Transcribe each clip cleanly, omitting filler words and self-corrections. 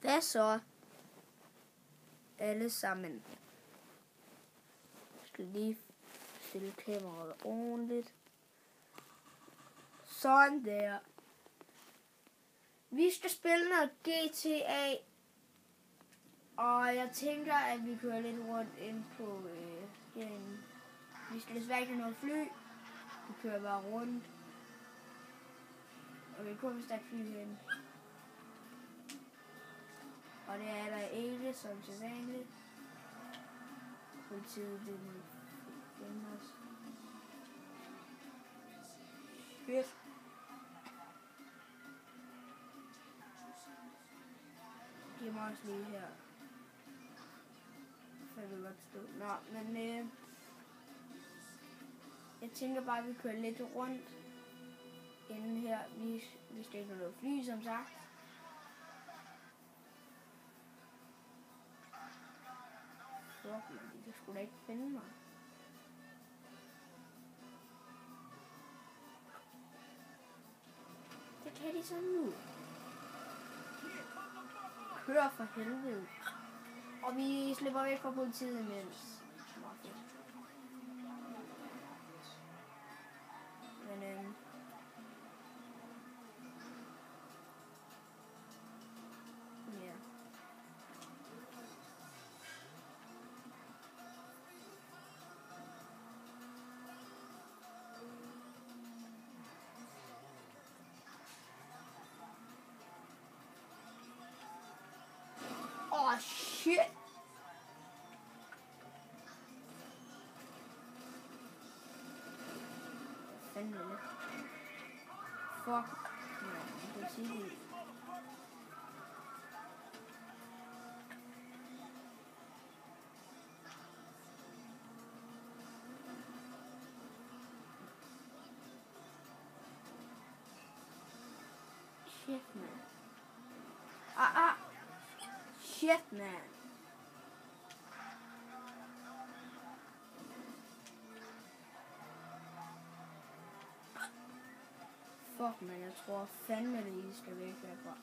Hvad så? Alle sammen. Jeg skal lige stille kameraet ordentligt. Sådan der. Vi skal spille noget GTA. Og jeg tænker, at vi kører lidt rundt ind på herinde. Vi skal desværre ikke have noget fly. Vi kører bare rundt. Og vi kommer hvis der er fly herinde. Og det er der ikke, som til vanligt. Politiet, det må finde os. Shit. Giv mig også lige her. Så jeg vil godt stå. Nå, men jeg tænker bare, at vi kører lidt rundt inden her. Vi skal ikke noget fly, som sagt. De kan sgu da ikke finde mig. Det kan de så nu. Kør for helvede. Og vi slipper væk fra politiet imens. Men ja. Oh shit. Fandme. Fuck. Ja, jeg kan sige det. Shit, man. Shit, man. Fuck, man. Jeg tror fandme, det I skal væk herfra.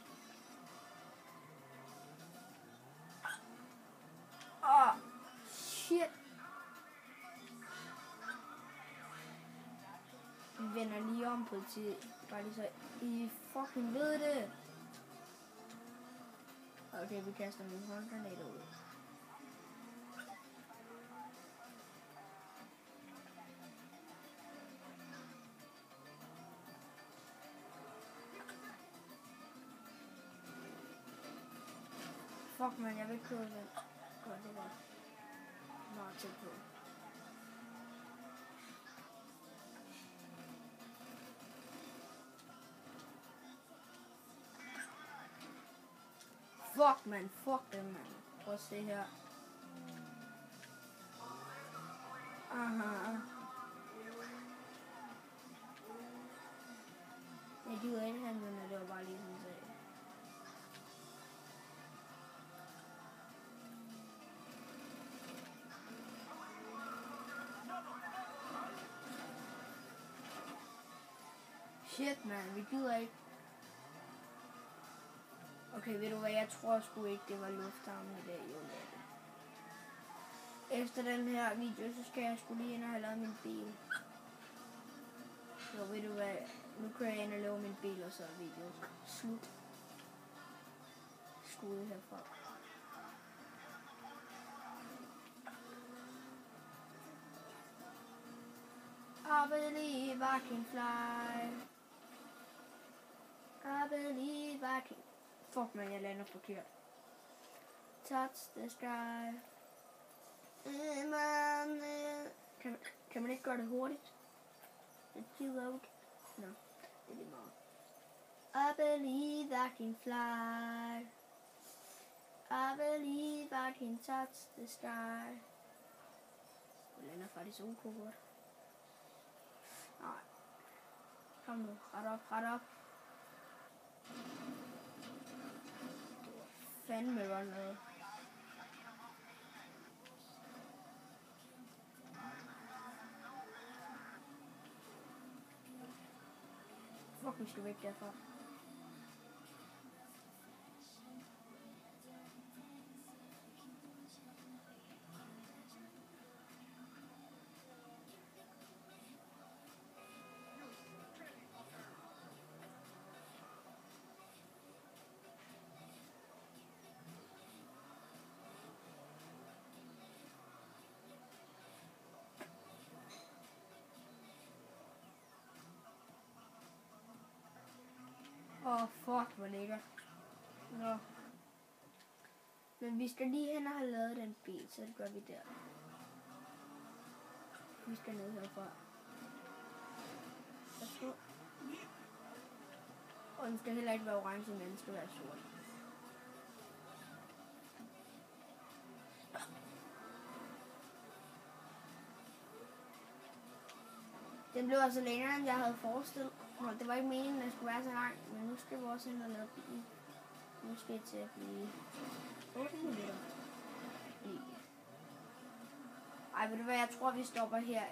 Shit. Vi vender lige om politiet. Bare lige så I fucking ved det. Okay, vi kaster min håndgranater ud. Fuck, man, jeg vil køre den. Godt, det var meget tæt på. Fuck, man. Fuck dem, man. Prøv at se her. Aha. Jeg gider ikke handle, det var bare lige sådan en sag. Shit, man. Vi gider ikke. Okay, ved du hvad, jeg tror sgu ikke, det var lufthavnen i dag, jo det. Efter den her video, så skal jeg sgu lige ind og have lavet min bil. Så ved du hvad, nu kører jeg ind og laver min bil, og så er video slut. Skud herfra. I believe I can fly. I believe I can. Fuck, man, jeg lander forkert. Touch the sky. Kan man ikke gøre det hurtigt? Det gider ikke. Nå, det er lige meget. I believe I can fly. I believe I can touch the sky. Jeg lander faktisk ok godt. Nej. Kom nu, ret op, ret op. Fandme var noget. Fuck, vi skal væk derfra. fuck, hvor lækkert. Nå. Men vi skal lige hen og have lavet den bil, så det gør vi der. Vi skal ned herfra. Og den skal heller ikke være orange, men den skal være sort. Den blev altså længere, end jeg havde forestillet. Det var ikke meningen, at den skulle være så lang, men nu skal vi også hen og lave bilen. Nu skal det til at blive 8 minutter. Ej, ved du hvad, jeg tror, vi stopper her.